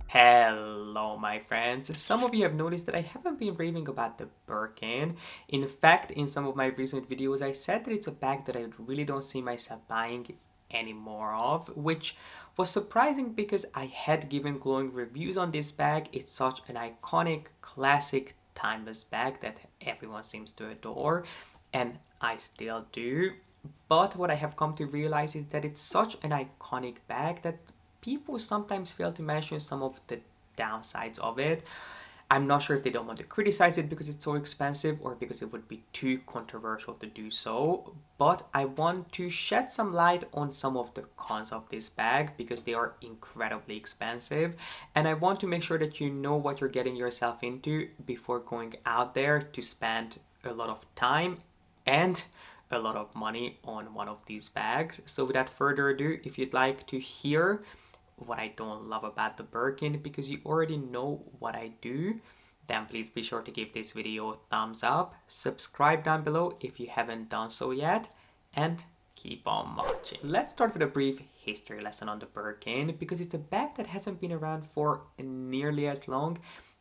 Hello my friends. Some of you have noticed that I haven't been raving about the Birkin. In fact, in some of my recent videos I said that it's a bag that I really don't see myself buying any more of, which was surprising because I had given glowing reviews on this bag. It's such an iconic, classic, timeless bag that everyone seems to adore, and I still do. But what I have come to realize is that it's such an iconic bag that people sometimes fail to mention some of the downsides of it. I'm not sure if they don't want to criticize it because it's so expensive or because it would be too controversial to do so, but I want to shed some light on some of the cons of this bag because they are incredibly expensive, and I want to make sure that you know what you're getting yourself into before going out there to spend a lot of time and a lot of money on one of these bags. So without further ado, if you'd like to hear what I don't love about the Birkin because you already know what I do, then please be sure to give this video a thumbs up, subscribe down below if you haven't done so yet, and keep on watching. Let's start with a brief history lesson on the Birkin because it's a bag that hasn't been around for nearly as long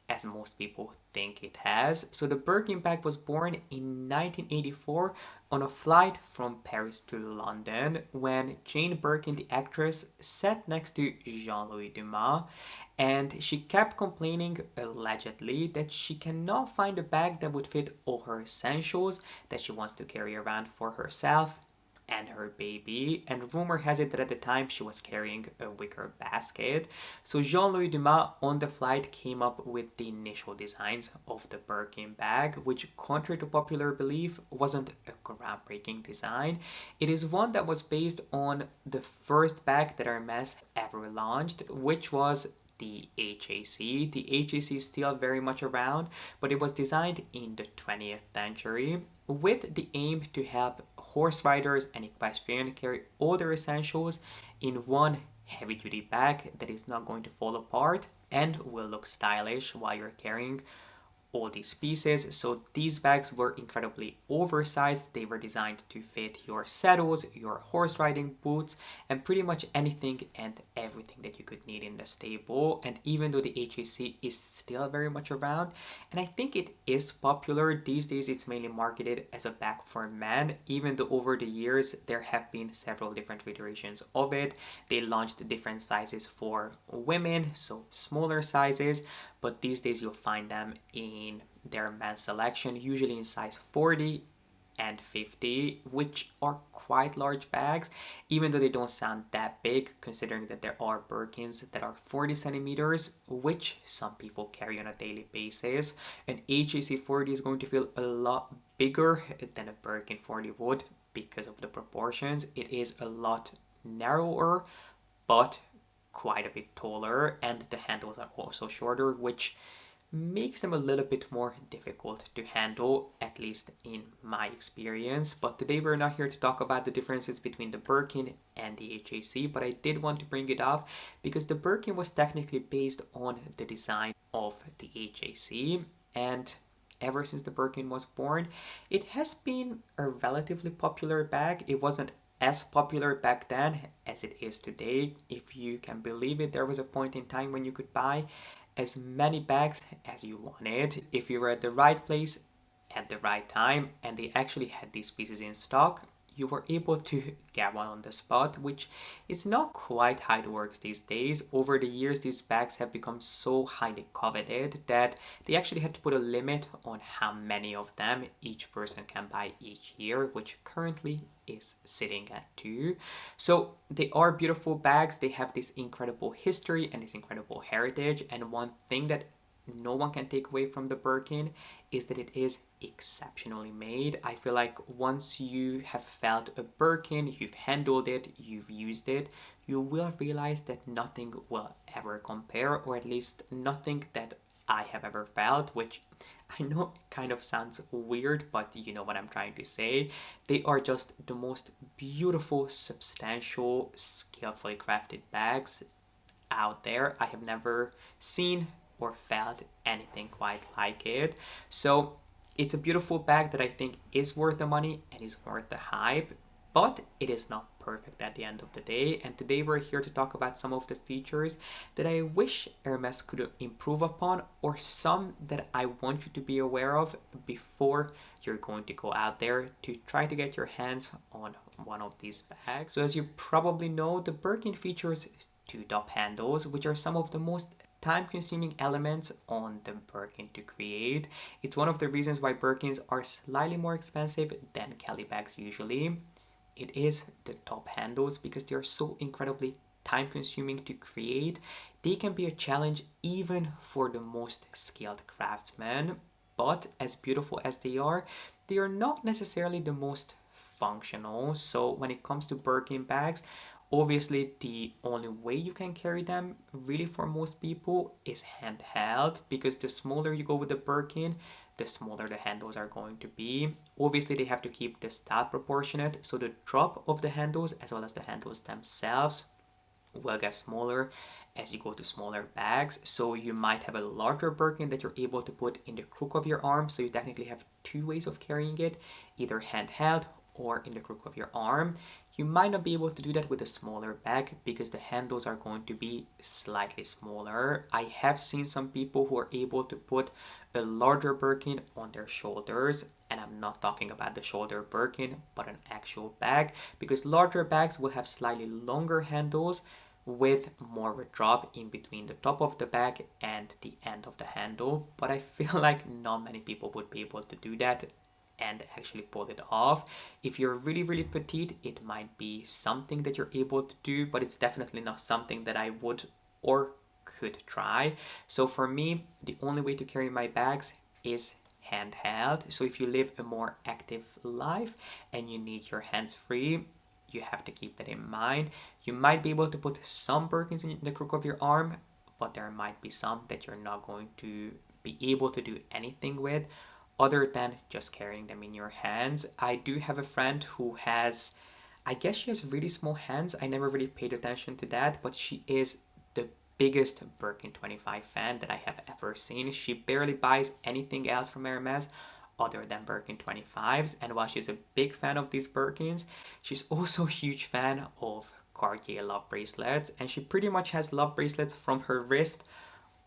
as most people think it has. So the Birkin bag was born in 1984 on a flight from Paris to London when Jane Birkin, the actress, sat next to Jean-Louis Dumas, and she kept complaining, allegedly, that she cannot find a bag that would fit all her essentials that she wants to carry around for herself and her baby, and rumor has it that at the time she was carrying a wicker basket. So Jean-Louis Dumas on the flight came up with the initial designs of the Birkin bag, which contrary to popular belief wasn't a groundbreaking design. It is one that was based on the first bag that Hermes ever launched, which was the HAC. The HAC is still very much around, but it was designed in the 20th century with the aim to help horse riders and equestrians carry all their essentials in one heavy-duty bag that is not going to fall apart and will look stylish while you're carrying all these pieces. So these bags were incredibly oversized. They were designed to fit your saddles, your horse riding boots, and pretty much anything and everything that you could need in the stable. And even though the HAC is still very much around, and I think it is popular these days, it's mainly marketed as a bag for men, even though over the years there have been several different iterations of it. They launched different sizes for women, so smaller sizes, but these days you'll find them in their men's selection, usually in size 40 and 50, which are quite large bags, even though they don't sound that big, considering that there are Birkins that are 40 centimeters, which some people carry on a daily basis. An HAC 40 is going to feel a lot bigger than a Birkin 40 would because of the proportions. It is a lot narrower, but quite a bit taller, and the handles are also shorter, which makes them a little bit more difficult to handle, at least in my experience. But today we're not here to talk about the differences between the Birkin and the HAC, but I did want to bring it up because the Birkin was technically based on the design of the HAC, and ever since the Birkin was born, it has been a relatively popular bag. It wasn't as popular back then as it is today. If you can believe it, there was a point in time when you could buy as many bags as you wanted if you were at the right place at the right time and they actually had these pieces in stock. You were able to get one on the spot, which is not quite how it works these days. Over the years, these bags have become so highly coveted that they actually had to put a limit on how many of them each person can buy each year, which currently is sitting at 2. So they are beautiful bags. They have this incredible history and this incredible heritage. And one thing that no one can take away from the Birkin is that it is exceptionally made. I feel like once you have felt a Birkin, you've handled it, you've used it, you will realize that nothing will ever compare, or at least nothing that I have ever felt, which I know kind of sounds weird, but you know what I'm trying to say. They are just the most beautiful, substantial, skillfully crafted bags out there. I have never seen or felt anything quite like it. So it's a beautiful bag that I think is worth the money and is worth the hype, but it is not perfect at the end of the day. And today we're here to talk about some of the features that I wish Hermes could improve upon, or some that I want you to be aware of before you're going to go out there to try to get your hands on one of these bags. So as you probably know, the Birkin features two top handles, which are some of the most time-consuming elements on the Birkin to create. It's one of the reasons why Birkins are slightly more expensive than Kelly bags usually. It is the top handles because they are so incredibly time-consuming to create. They can be a challenge even for the most skilled craftsmen, but as beautiful as they are not necessarily the most functional. So when it comes to Birkin bags, obviously the only way you can carry them really for most people is handheld, because the smaller you go with the Birkin, the smaller the handles are going to be. Obviously they have to keep the style proportionate, so the drop of the handles as well as the handles themselves will get smaller as you go to smaller bags. So you might have a larger Birkin that you're able to put in the crook of your arm, so you technically have two ways of carrying it, either handheld or in the crook of your arm. You might not be able to do that with a smaller bag because the handles are going to be slightly smaller. I have seen some people who are able to put a larger Birkin on their shoulders, and I'm not talking about the shoulder Birkin, but an actual bag, because larger bags will have slightly longer handles with more of a drop in between the top of the bag and the end of the handle. But I feel like not many people would be able to do that and actually pull it off. If you're really petite, it might be something that you're able to do, but it's definitely not something that I would or could try. So for me, the only way to carry my bags is handheld. So if you live a more active life and you need your hands free, you have to keep that in mind. You might be able to put some Birkins in the crook of your arm, but there might be some that you're not going to be able to do anything with other than just carrying them in your hands. I do have a friend who has, I guess she has really small hands. I never really paid attention to that, but she is the biggest Birkin 25 fan that I have ever seen. She barely buys anything else from Hermes other than Birkin 25s, and while she's a big fan of these Birkins, she's also a huge fan of Cartier love bracelets, and she pretty much has love bracelets from her wrist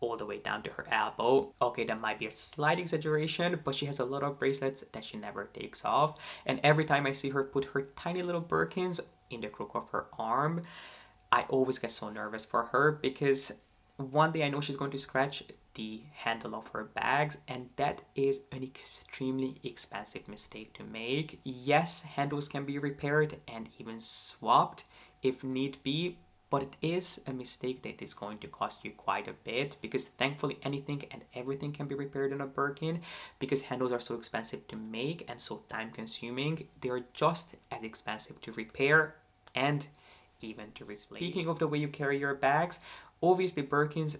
all the way down to her elbow. Okay, that might be a slight exaggeration, but she has a lot of bracelets that she never takes off, and every time I see her put her tiny little Birkins in the crook of her arm, I always get so nervous for her, because one day I know she's going to scratch the handle of her bags, and that is an extremely expensive mistake to make. Yes, handles can be repaired and even swapped if need be, but it is a mistake that is going to cost you quite a bit, because thankfully anything and everything can be repaired in a Birkin. Because handles are so expensive to make and so time consuming, they are just as expensive to repair and even to replace. Speaking of the way you carry your bags, obviously Birkins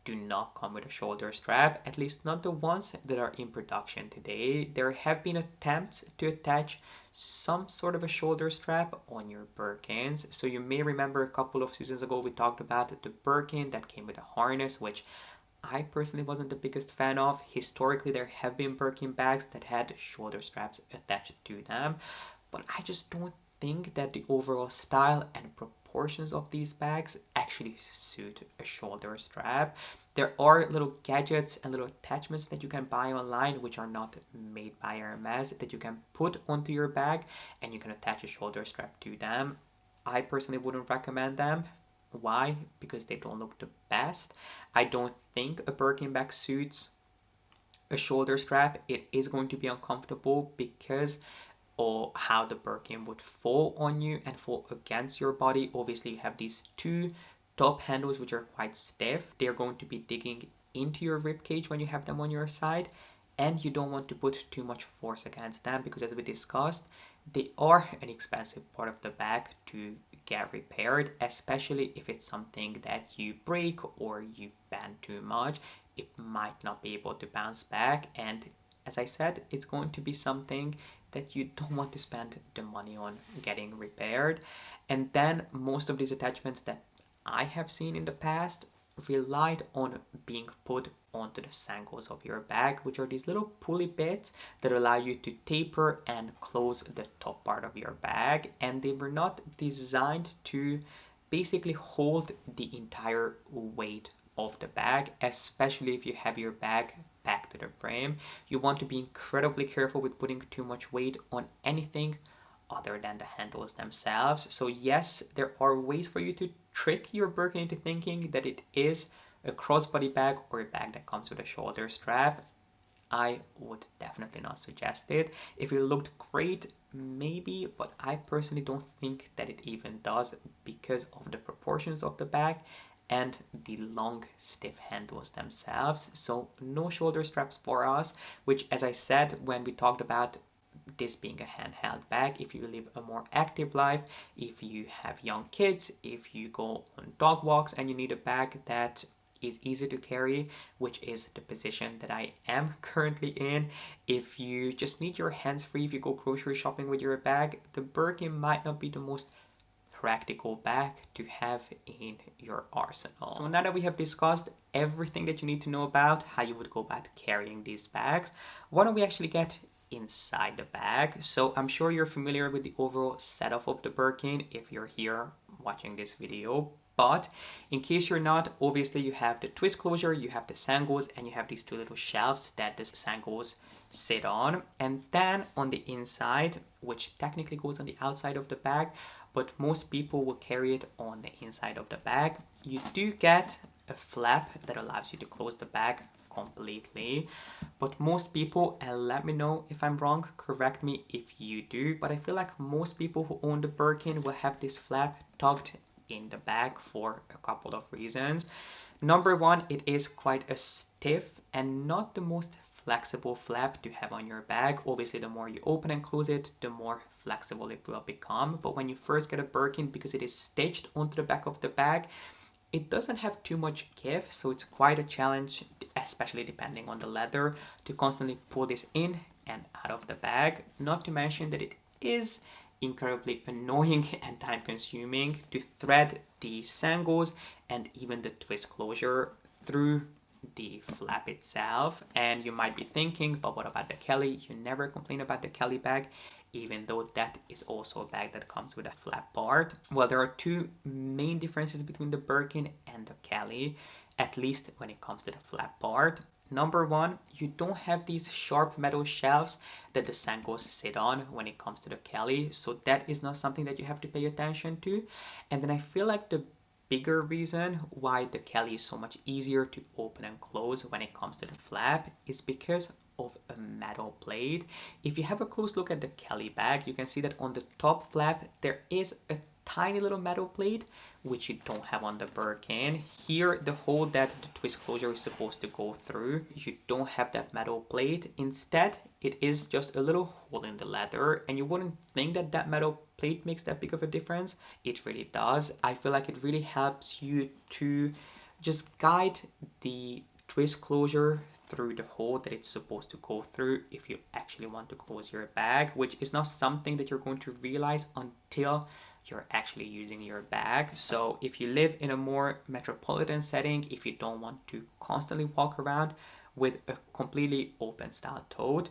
do not come with a shoulder strap, at least not the ones that are in production today. There have been attempts to attach some sort of a shoulder strap on your Birkins. So you may remember a couple of seasons ago we talked about the Birkin that came with a harness, which I personally wasn't the biggest fan of. Historically, there have been Birkin bags that had shoulder straps attached to them, but I just don't think that the overall style and proportions of these bags actually suit a shoulder strap. There are little gadgets and little attachments that you can buy online which are not made by Hermes that you can put onto your bag, and you can attach a shoulder strap to them. I personally wouldn't recommend them. Why? Because they don't look the best. I don't think a Birkin bag suits a shoulder strap. It is going to be uncomfortable because or how the Birkin would fall on you and fall against your body. Obviously you have these two top handles which are quite stiff. They're going to be digging into your rib cage when you have them on your side, and you don't want to put too much force against them because, as we discussed, they are an expensive part of the bag to get repaired, especially if it's something that you break or you bend too much. It might not be able to bounce back, and as I said, it's going to be something that you don't want to spend the money on getting repaired. And then most of these attachments that I have seen in the past relied on being put onto the sangles of your bag, which are these little pulley bits that allow you to taper and close the top part of your bag. And they were not designed to basically hold the entire weight of the bag, especially if you have your bag packed to the brim. You want to be incredibly careful with putting too much weight on anything other than the handles themselves. So yes, there are ways for you to trick your Birkin into thinking that it is a crossbody bag or a bag that comes with a shoulder strap. I would definitely not suggest it. If it looked great, maybe, but I personally don't think that it even does because of the proportions of the bag and the long stiff handles themselves. So no shoulder straps for us, which, as I said when we talked about this being a handheld bag, if you live a more active life, if you have young kids, if you go on dog walks and you need a bag that is easy to carry, which is the position that I am currently in. If you just need your hands free, if you go grocery shopping with your bag, the Birkin might not be the most practical bag to have in your arsenal. So now that we have discussed everything that you need to know about how you would go about carrying these bags, why don't we actually get inside the bag? So I'm sure you're familiar with the overall setup of the Birkin if you're here watching this video, but in case you're not, obviously you have the twist closure, you have the sangles, and you have these two little shelves that the sangles sit on. And then on the inside, which technically goes on the outside of the bag, but most people will carry it on the inside of the bag, you do get a flap that allows you to close the bag completely. But most people, and let me know if I'm wrong, correct me if you do, but I feel like most people who own the Birkin will have this flap tucked in the bag for a couple of reasons. Number one, it is quite a stiff and not the most flexible flap to have on your bag. Obviously, the more you open and close it, the more flexible it will become. But when you first get a Birkin, because it is stitched onto the back of the bag, it doesn't have too much give, so it's quite a challenge, especially depending on the leather, to constantly pull this in and out of the bag. Not to mention that it is incredibly annoying and time consuming to thread the sangles and even the twist closure through the flap itself. And you might be thinking, but what about the Kelly? You never complain about the Kelly bag, even though that is also a bag that comes with a flap part. Well, there are two main differences between the Birkin and the Kelly, at least when it comes to the flap part. Number one, you don't have these sharp metal shelves that the sangles sit on when it comes to the Kelly, so that is not something that you have to pay attention to. And then I feel like the bigger reason why the Kelly is so much easier to open and close when it comes to the flap is because of a metal plate. If you have a close look at the Kelly bag, you can see that on the top flap there is a tiny little metal plate, which you don't have on the Birkin. Here, the hole that the twist closure is supposed to go through, you don't have that metal plate. Instead, it is just a little hole in the leather, and you wouldn't think that that metal plate makes that big of a difference. It really does. I feel like it really helps you to just guide the twist closure through the hole that it's supposed to go through if you actually want to close your bag, which is not something that you're going to realize until you're actually using your bag. So if you live in a more metropolitan setting, if you don't want to constantly walk around with a completely open style tote,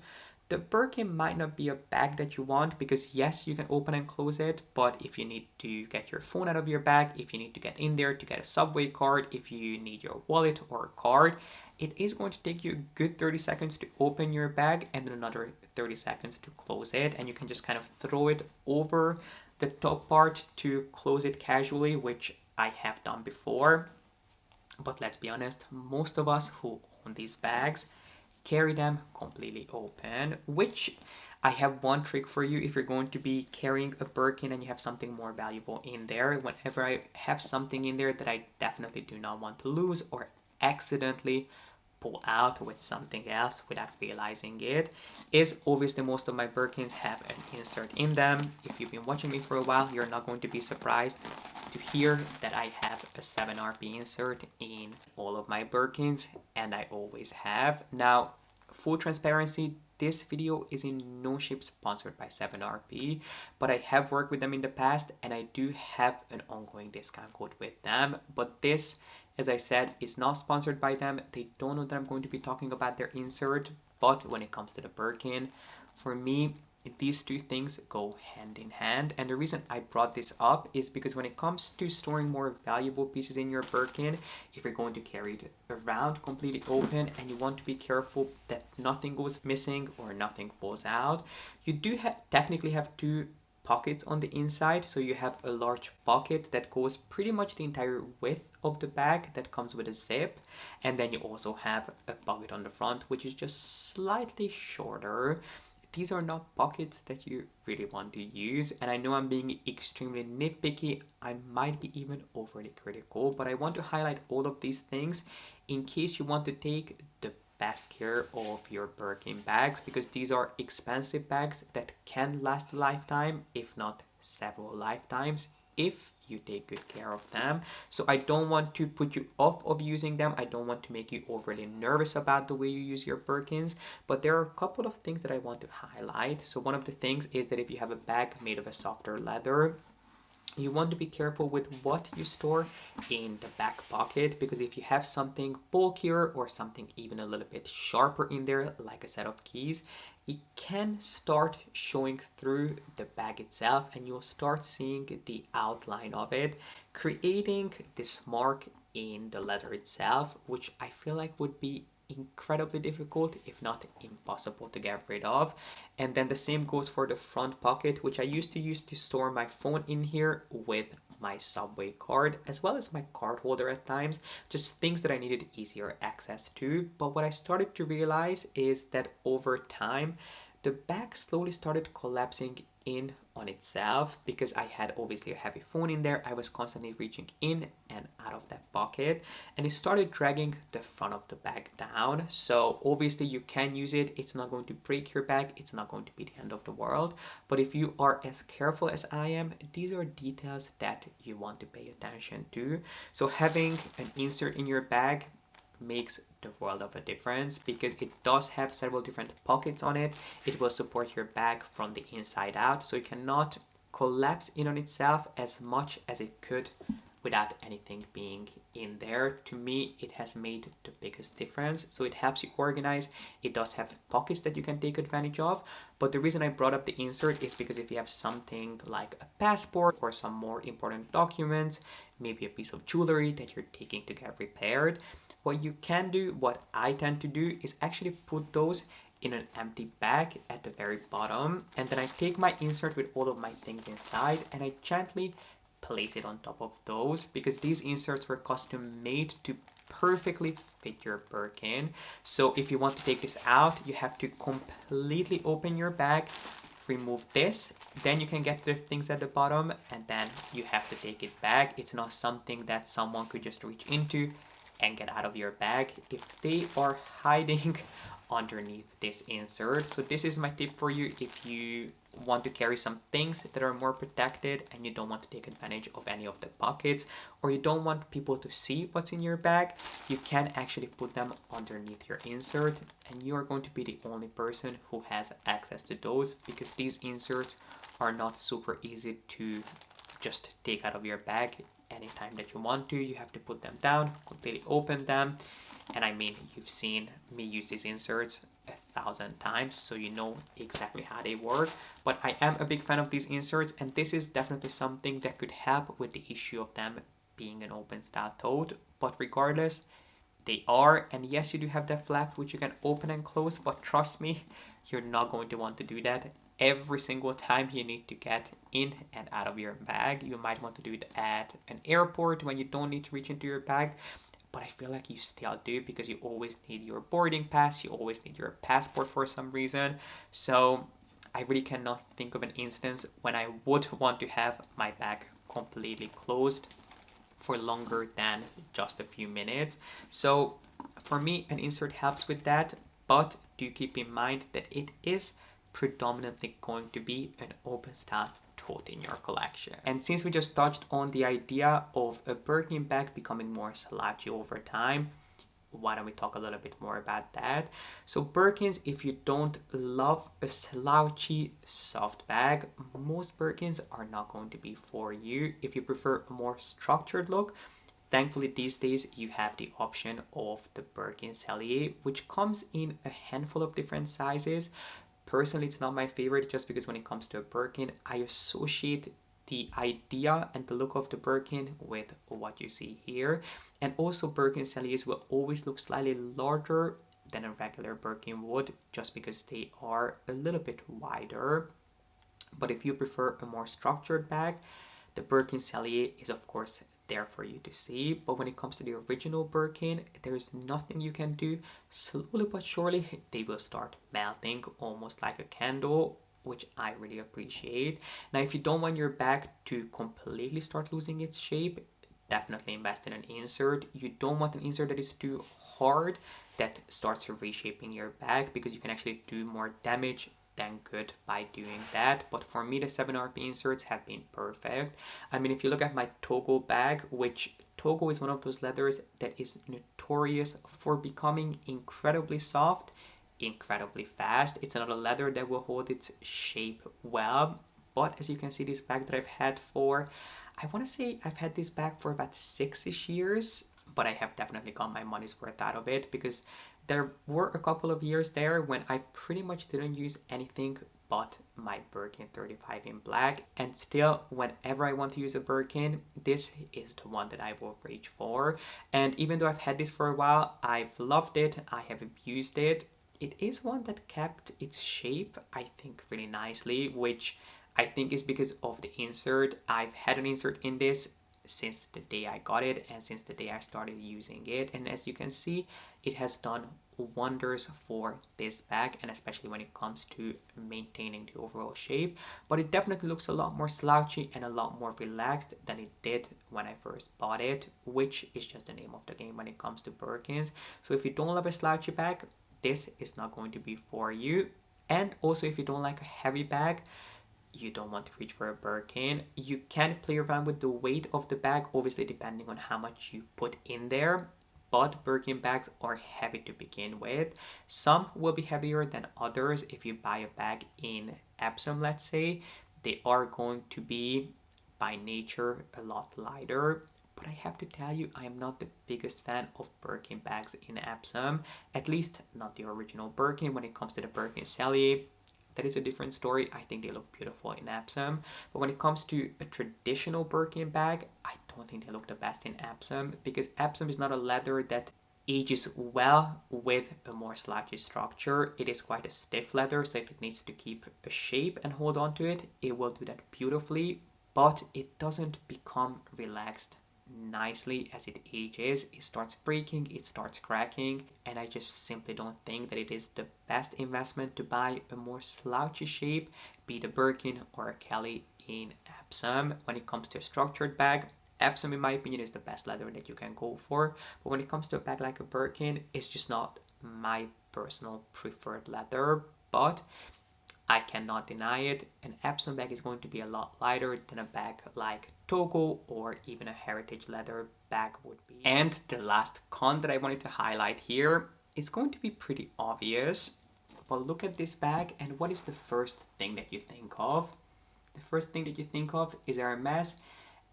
the Birkin might not be a bag that you want, because yes, you can open and close it, but if you need to get your phone out of your bag, if you need to get in there to get a subway card, if you need your wallet or a card, it is going to take you a good 30 seconds to open your bag and then another 30 seconds to close it, and you can just kind of throw it over the top part to close it casually, which I have done before. But let's be honest, most of us who own these bags carry them completely open, which I have one trick for you if you're going to be carrying a Birkin and you have something more valuable in there. Whenever I have something in there that I definitely do not want to lose or accidentally pull out with something else without realizing it, is obviously most of my Birkins have an insert in them. If you've been watching me for a while, you're not going to be surprised to hear that I have a 7RP insert in all of my Birkins, and I always have. Now, full transparency, this video is in no shape sponsored by 7RP, but I have worked with them in the past and I do have an ongoing discount code with them. But this As I said, it's not sponsored by them. They don't know that I'm going to be talking about their insert. But when it comes to the Birkin, for me, these two things go hand in hand. And the reason I brought this up is because when it comes to storing more valuable pieces in your Birkin, if you're going to carry it around completely open and you want to be careful that nothing goes missing or nothing falls out, you do technically have two pockets on the inside. So you have a large pocket that goes pretty much the entire width of the bag that comes with a zip, and then you also have a pocket on the front which is just slightly shorter. These are not pockets that you really want to use, and I know I'm being extremely nitpicky. I might be even overly critical, but I want to highlight all of these things in case you want to take the best care of your Birkin bags, because these are expensive bags that can last a lifetime, if not several lifetimes, if you take good care of them. So I don't want to put you off of using them. I don't want to make you overly nervous about the way you use your Birkins, but there are a couple of things that I want to highlight. So one of the things is that if you have a bag made of a softer leather, you want to be careful with what you store in the back pocket, because if you have something bulkier or something even a little bit sharper in there, like a set of keys, it can start showing through the bag itself and you'll start seeing the outline of it, creating this mark in the leather itself, which I feel like would be incredibly difficult, if not impossible, to get rid of. And then the same goes for the front pocket, which I used to use to store my phone in here with my subway card, as well as my card holder at times, just things that I needed easier access to. But what I started to realize is that over time, the bag slowly started collapsing in on itself, because I had obviously a heavy phone in there. I was constantly reaching in and out of that pocket, and it started dragging the front of the bag down. So obviously you can use it. It's not going to break your bag. It's not going to be the end of the world. But if you are as careful as I am, these are details that you want to pay attention to. So having an insert in your bag makes the world of a difference, because it does have several different pockets on it. It will support your bag from the inside out, so it cannot collapse in on itself as much as it could without anything being in there. To me, it has made the biggest difference. So it helps you organize. It does have pockets that you can take advantage of. But the reason I brought up the insert is because if you have something like a passport or some more important documents, maybe a piece of jewelry that you're taking to get repaired, what you can do, what I tend to do, is actually put those in an empty bag at the very bottom, and then I take my insert with all of my things inside and I gently place it on top of those, because these inserts were custom made to perfectly fit your Birkin. So if you want to take this out, you have to completely open your bag, remove this, then you can get to the things at the bottom, and then you have to take it back. It's not something that someone could just reach into and get out of your bag if they are hiding underneath this insert. So this is my tip for you if you want to carry some things that are more protected and you don't want to take advantage of any of the pockets, or you don't want people to see what's in your bag. You can actually put them underneath your insert, and you are going to be the only person who has access to those, because these inserts are not super easy to just take out of your bag anytime that you want to. You have to put them down, completely open them, and I mean, you've seen me use these inserts 1,000 times, so you know exactly how they work. But I am a big fan of these inserts, and this is definitely something that could help with the issue of them being an open style tote. But regardless, they are, and yes, you do have that flap which you can open and close, but trust me, you're not going to want to do that every single time you need to get in and out of your bag. You might want to do it at an airport when you don't need to reach into your bag, but I feel like you still do, because you always need your boarding pass, you always need your passport for some reason. So I really cannot think of an instance when I would want to have my bag completely closed for longer than just a few minutes. So for me, an insert helps with that, but do keep in mind that it is predominantly going to be an open style tote in your collection. And since we just touched on the idea of a Birkin bag becoming more slouchy over time, why don't we talk a little bit more about that? So Birkins, if you don't love a slouchy soft bag, most Birkins are not going to be for you. If you prefer a more structured look, Thankfully, these days you have the option of the Birkin Cellier, which comes in a handful of different sizes. Personally, it's not my favorite just because when it comes to a Birkin, I associate the idea and the look of the Birkin with what you see here. And also, Birkin Celliers will always look slightly larger than a regular Birkin would, just because they are a little bit wider. But if you prefer a more structured bag, the Birkin Cellier is of course there for you to see. But when it comes to the original Birkin, there is nothing you can do. Slowly but surely, they will start melting almost like a candle, which I really appreciate. Now, if you don't want your bag to completely start losing its shape, definitely invest in an insert. You don't want an insert that is too hard, that starts reshaping your bag, because you can actually do more damage than good by doing that. But for me, the 7RP inserts have been perfect. I mean, if you look at my Togo bag, which Togo is one of those leathers that is notorious for becoming incredibly soft, incredibly fast. It's another leather that will hold its shape well. But as you can see, this bag that I've had for, I want to say I've had this bag for about 6-ish years, but I have definitely got my money's worth out of it, because there were a couple of years there when I pretty much didn't use anything but my Birkin 35 in black, and still whenever I want to use a Birkin, this is the one that I will reach for. And even though I've had this for a while, I've loved it, I have abused it. It is one that kept its shape, I think, really nicely, which I think is because of the insert. I've had an insert in this since the day I got it and since the day I started using it, and as you can see, it has done wonders for this bag, and especially when it comes to maintaining the overall shape. But it definitely looks a lot more slouchy and a lot more relaxed than it did when I first bought it, which is just the name of the game when it comes to Birkins. So if you don't love a slouchy bag, this is not going to be for you. And also, if you don't like a heavy bag, you don't want to reach for a Birkin, you can play around with the weight of the bag, obviously depending on how much you put in there. But Birkin bags are heavy to begin with. Some will be heavier than others. If you buy a bag in Epsom, let's say, they are going to be by nature a lot lighter. But I have to tell you, I am not the biggest fan of Birkin bags in Epsom, at least not the original Birkin. When it comes to the Birkin Cellier, that is a different story. I think they look beautiful in Epsom. But when it comes to a traditional Birkin bag, I don't think they look the best in Epsom, because Epsom is not a leather that ages well with a more slouchy structure. It is quite a stiff leather, so if it needs to keep a shape and hold on to it, it will do that beautifully, but it doesn't become relaxed nicely as it ages. It starts breaking, it starts cracking, and I just simply don't think that it is the best investment to buy a more slouchy shape, be it a Birkin or a Kelly in Epsom. When it comes to a structured bag, Epsom in my opinion is the best leather that you can go for, but when it comes to a bag like a Birkin, it's just not my personal preferred leather. But I cannot deny it, an Epsom bag is going to be a lot lighter than a bag like Togo or even a heritage leather bag would be. And the last con that I wanted to highlight here is going to be pretty obvious, but look at this bag and what is the first thing that you think of? The first thing that you think of is Hermes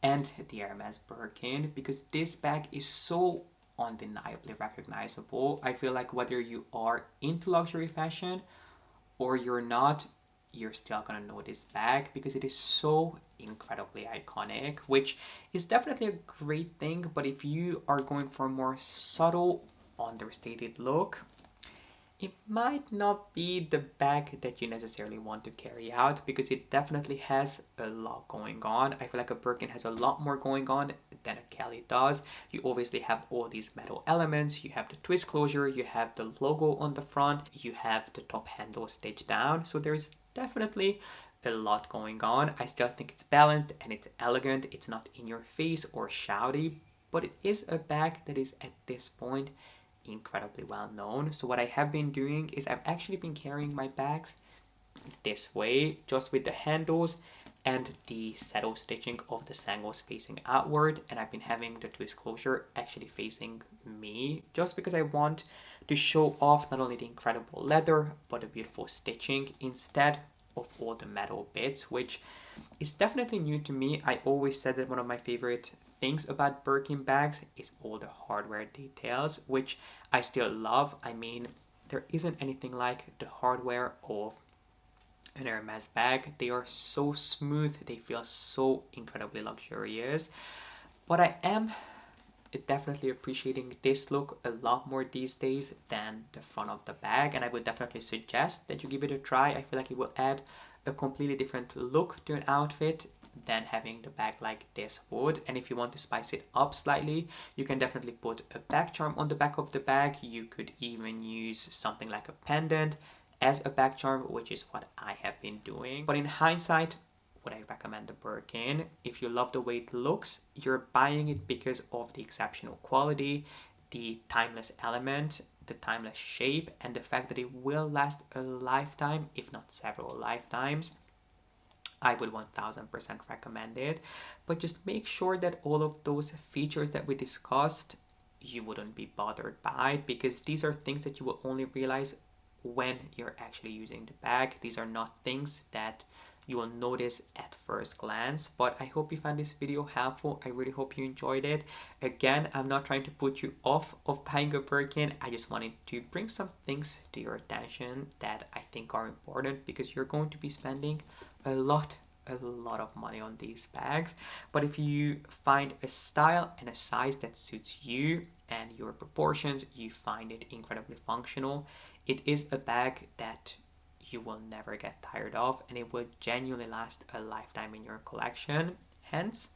and the Hermes Birkin, because this bag is so undeniably recognizable. I feel like whether you are into luxury fashion or you're not, you're still gonna know this bag because it is so incredibly iconic, which is definitely a great thing. But if you are going for a more subtle, understated look, it might not be the bag that you necessarily want to carry out, because it definitely has a lot going on. I feel like a Birkin has a lot more going on than a Kelly does. You obviously have all these metal elements, you have the twist closure, you have the logo on the front, you have the top handle stitched down, so there's definitely a lot going on. I still think it's balanced and it's elegant. It's not in your face or shouty, but it is a bag that is at this point incredibly well known. So what I have been doing is I've actually been carrying my bags this way, just with the handles and the saddle stitching of the sangles facing outward, and I've been having the twist closure actually facing me, just because I want to show off not only the incredible leather but the beautiful stitching instead of all the metal bits, which is definitely new to me. I always said that one of my favorite things about Birkin bags is all the hardware details, which I still love. I mean, there isn't anything like the hardware of an Hermes bag. They are so smooth, they feel so incredibly luxurious. But I am definitely appreciating this look a lot more these days than the front of the bag, and I would definitely suggest that you give it a try. I feel like it will add a completely different look to an outfit than having the bag like this would. And if you want to spice it up slightly, you can definitely put a back charm on the back of the bag. You could even use something like a pendant as a back charm, which is what I have been doing. But in hindsight, would I recommend the Birkin? If you love the way it looks, you're buying it because of the exceptional quality, the timeless element, the timeless shape, and the fact that it will last a lifetime, if not several lifetimes. I would 1000% recommend it. But just make sure that all of those features that we discussed, you wouldn't be bothered by, because these are things that you will only realize when you're actually using the bag. These are not things that you will notice at first glance. But I hope you found this video helpful. I really hope you enjoyed it. Again, I'm not trying to put you off of buying a Birkin. I just wanted to bring some things to your attention that I think are important, because you're going to be spending a lot of money on these bags. But if you find a style and a size that suits you and your proportions, you find it incredibly functional, it is a bag that you will never get tired of, and it will genuinely last a lifetime in your collection. Hence,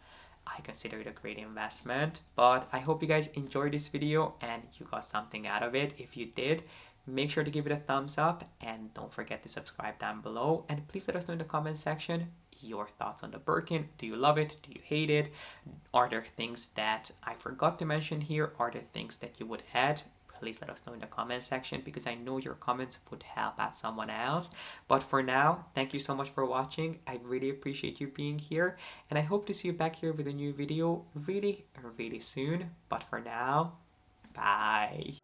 I consider it a great investment. But I hope you guys enjoyed this video and you got something out of it. If you did, make sure to give it a thumbs up and don't forget to subscribe down below. And please let us know in the comment section your thoughts on the Birkin. Do you love it? Do you hate it? Are there things that I forgot to mention here? Are there things that you would add? Please let us know in the comment section, because I know your comments would help out someone else. But for now, thank you so much for watching. I really appreciate you being here, and I hope to see you back here with a new video really soon. But for now, bye.